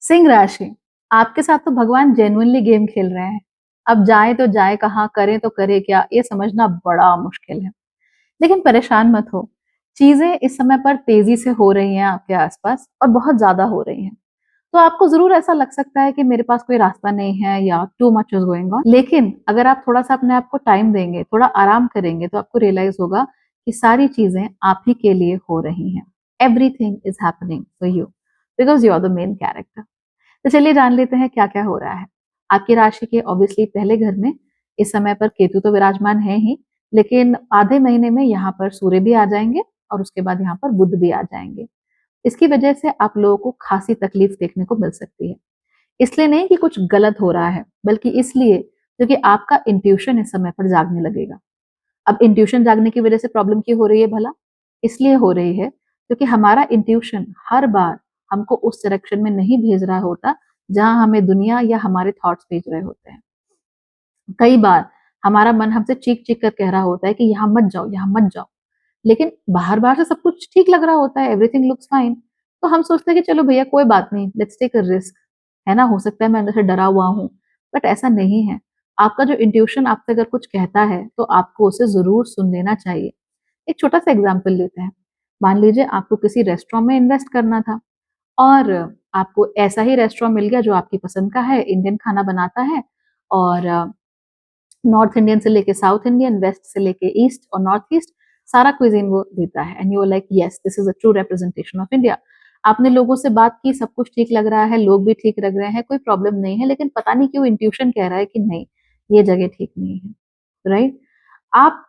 सिंह राशि, आपके साथ तो भगवान जेन्युइनली गेम खेल रहे हैं। अब जाए तो जाए कहाँ, करें तो करे क्या, ये समझना बड़ा मुश्किल है। लेकिन परेशान मत हो, चीजें इस समय पर तेजी से हो रही हैं आपके आसपास और बहुत ज्यादा हो रही हैं। तो आपको जरूर ऐसा लग सकता है कि मेरे पास कोई रास्ता नहीं है या too much is going on. लेकिन अगर आप थोड़ा सा अपने आप को टाइम देंगे, थोड़ा आराम करेंगे, तो आपको रियलाइज होगा कि सारी चीजें आप ही के लिए हो रही हैं। Everything is happening for you because you are the main character. तो चलिए जान लेते हैं क्या क्या हो रहा है। आपकी राशि के ऑब्वियसली पहले घर में इस समय पर केतु तो विराजमान है ही, लेकिन आधे महीने में यहाँ पर सूर्य भी आ जाएंगे और उसके बाद यहाँ पर बुध भी आ जाएंगे। इसकी वजह से आप लोगों को खासी तकलीफ देखने को मिल सकती है। इसलिए नहीं कि कुछ गलत हो रहा है, बल्कि इसलिए क्योंकि आपका इंट्यूशन इस समय पर जागने लगेगा। अब इंट्यूशन जागने की वजह से प्रॉब्लम क्यों हो रही है भला? इसलिए हो रही है क्योंकि हमारा इंट्यूशन हर बार हमको उस डायरेक्शन में नहीं भेज रहा होता जहां हमें दुनिया या हमारे थॉट्स भेज रहे होते हैं। कई बार हमारा मन हमसे चीख चीख कर कह रहा होता है कि यहाँ मत जाओ, यहाँ मत जाओ। लेकिन बाहर बाहर से सब कुछ ठीक लग रहा होता है, एवरीथिंग लुक्स फाइन। तो हम सोचते हैं कि चलो भैया कोई बात नहीं, लेट्स टेक अ रिस्क। है ना, हो सकता है मैं अंदर से डरा हुआ हूँ, बट ऐसा नहीं है। आपका जो इंट्यूशन आपसे अगर कुछ कहता है तो आपको उसे जरूर सुन लेना चाहिए। एक छोटा सा एग्जाम्पल लेते हैं। मान लीजिए आपको किसी रेस्टोरेंट में इन्वेस्ट करना था और आपको ऐसा ही रेस्टोरेंट मिल गया जो आपकी पसंद का है, इंडियन खाना बनाता है, और नॉर्थ इंडियन से लेके साउथ इंडियन, वेस्ट से लेके ईस्ट और नॉर्थ ईस्ट, सारा क्विजीन वो देता है। And you are like yes, this is a true representation of India. आपने लोगों से बात की, सब कुछ ठीक लग रहा है, लोग भी ठीक लग रहे हैं, कोई प्रॉब्लम नहीं है, लेकिन पता नहीं क्यों इंट्यूशन कह रहा है कि नहीं, ये जगह ठीक नहीं है। राइट? आप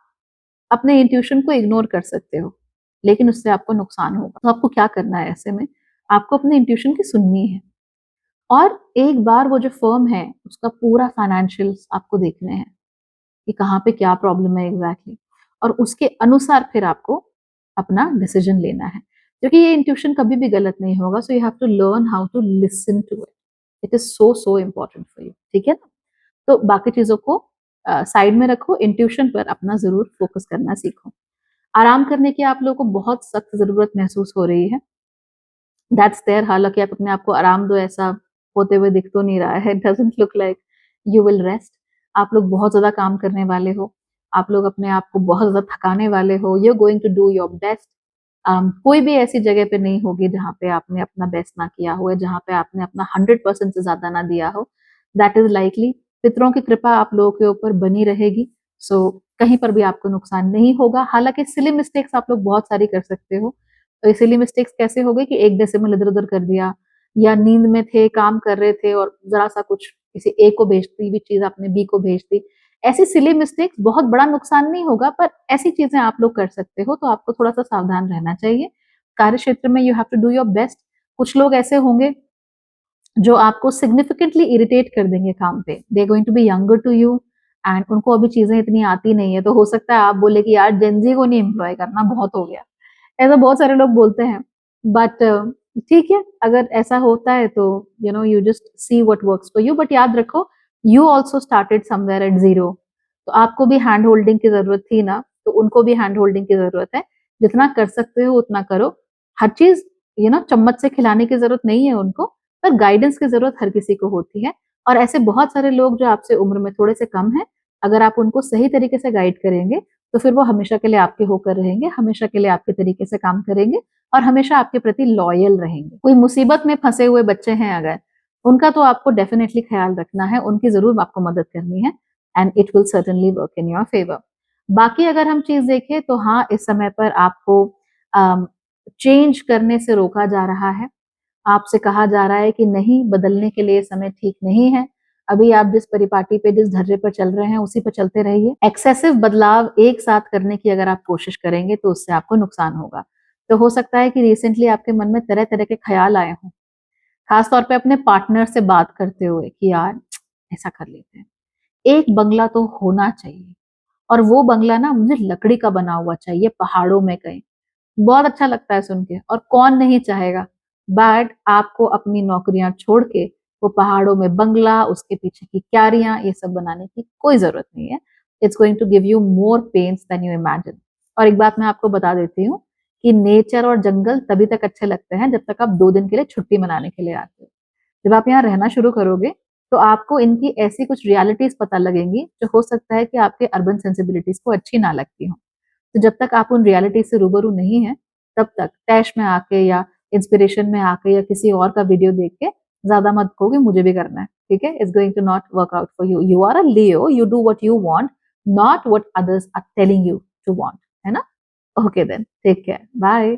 अपने इंट्यूशन को इग्नोर कर सकते हो, लेकिन उससे आपको नुकसान होगा। तो आपको क्या करना है ऐसे में? आपको अपने इंट्यूशन की सुननी है और एक बार वो जो फर्म है उसका पूरा फाइनेंशियल्स आपको देखने हैं कि कहाँ पे क्या प्रॉब्लम है एग्जैक्टली, और उसके अनुसार फिर आपको अपना डिसीजन लेना है। क्योंकि ये इंट्यूशन कभी भी गलत नहीं होगा, so you have to learn how to listen to it. It is so so important for you. ठीक है ना? तो बाकी चीजों को साइड में रखो, इंट्यूशन पर अपना जरूर फोकस करना सीखो। आराम करने की आप लोगों को बहुत सख्त जरूरत महसूस हो रही है, दैट्स देयर। हालांकि आप अपने आप को आराम दो, ऐसा होते हुए दिख तो नहीं रहा है, it doesn't look like you will rest. आप लोग बहुत ज्यादा काम करने वाले हो, आप लोग अपने आप को बहुत ज्यादा थकाने वाले हो, you are going to do your best. कोई भी ऐसी जगह पे नहीं होगी जहाँ पे आपने अपना बेस्ट ना किया हो, या जहाँ पे आपने अपना 100% से ज्यादा ना दिया हो। That is likely. पितरों की कृपा आप लोगों के ऊपर बनी रहेगी, सो कहीं पर भी आपको नुकसान नहीं होगा। हालांकि सिली मिस्टेक्स आप लोग बहुत सारी कर सकते हो। तो इसीलिए मिस्टेक्स कैसे हो गई कि एक डेसिमल इधर उधर कर दिया, या नींद में थे, काम कर रहे थे और जरा सा कुछ किसी ए को भेजती हुई चीज आपने बी को भेज दी। ऐसी सिली मिस्टेक्स, बहुत बड़ा नुकसान नहीं होगा, पर ऐसी चीजें आप लोग कर सकते हो, तो आपको थोड़ा सा सावधान रहना चाहिए। कार्य क्षेत्र में you have to do your best. कुछ लोग ऐसे होंगे जो आपको सिग्निफिकेंटली इरिटेट कर देंगे काम पे, they are going to be younger to you and उनको अभी चीजें इतनी आती नहीं है, तो हो सकता है आप बोले कि यार जेनजी को नहीं एम्प्लॉय करना, बहुत हो गया। ऐसा बहुत सारे लोग बोलते हैं, बट ठीक है, अगर ऐसा होता है तो you just see what works for you. But याद रखो, you also started somewhere eight zero, तो आपको भी हैंड होल्डिंग की जरूरत थी ना, तो उनको भी हैंड होल्डिंग की जरूरत है। जितना कर सकते हो उतना करो। हर चीज चम्मच से खिलाने की जरूरत नहीं है उनको, पर गाइडेंस की जरूरत हर किसी को होती है। और ऐसे बहुत सारे लोग जो आपसे उम्र में थोड़े से कम है, अगर आप उनको सही तरीके से गाइड करेंगे तो फिर वो हमेशा के लिए आपके होकर रहेंगे, हमेशा के लिए आपके तरीके से काम करेंगे और हमेशा आपके प्रति लॉयल रहेंगे। कोई मुसीबत में फंसे हुए बच्चे हैं अगर, उनका तो आपको डेफिनेटली ख्याल रखना है, उनकी जरूर आपको मदद करनी है, and it will certainly work in your favour. बाकी अगर हम चीज देखें तो हाँ, इस समय पर आपको चेंज करने से रोका जा रहा है। आपसे कहा जा रहा है कि नहीं, बदलने के लिए समय ठीक नहीं है। अभी आप जिस परिपाटी पे, जिस ढर्रे पर चल रहे हैं, उसी पर चलते रहिए। एक्सेसिव बदलाव एक साथ करने की अगर आप कोशिश करेंगे तो उससे आपको नुकसान होगा। तो हो सकता है कि रिसेंटली आपके मन में तरह तरह के ख्याल आए हों, खासतौर पे अपने पार्टनर से बात करते हुए कि यार ऐसा कर लेते हैं, एक बंगला तो होना चाहिए, और वो बंगला ना मुझे लकड़ी का बना हुआ चाहिए, पहाड़ों में कहीं। बहुत अच्छा लगता है सुन के, और कौन नहीं चाहेगा। बट आपको अपनी नौकरियां छोड़ के वो पहाड़ों में बंगला, उसके पीछे की क्यारियां, ये सब बनाने की कोई जरूरत नहीं है। It's going to give you more pains than you imagine. और एक बात मैं आपको बता देती हूँ कि नेचर और जंगल तभी तक अच्छे लगते हैं जब तक आप 2 दिन के लिए छुट्टी मनाने के लिए आते हो। जब आप यहाँ रहना शुरू करोगे, तो आपको इनकी ऐसी कुछ रियलिटीज़ पता लगेंगी, जो हो सकता है कि आपके अर्बन सेंसिबिलिटीज़ को अच्छी ना लगती हों। तो जब तक आप उन रियलिटी से रूबरू नहीं हैं, तब तक टैश में आके या इंस्पिरेशन में आके या किसी और का वीडियो देख के ज़्यादा मत कहो कि मुझे भी करना है, ठीक है? It's going to not work out for you. You are a Leo, you do what you want, not what others are telling you to want, है ना? Okay then, take care, bye.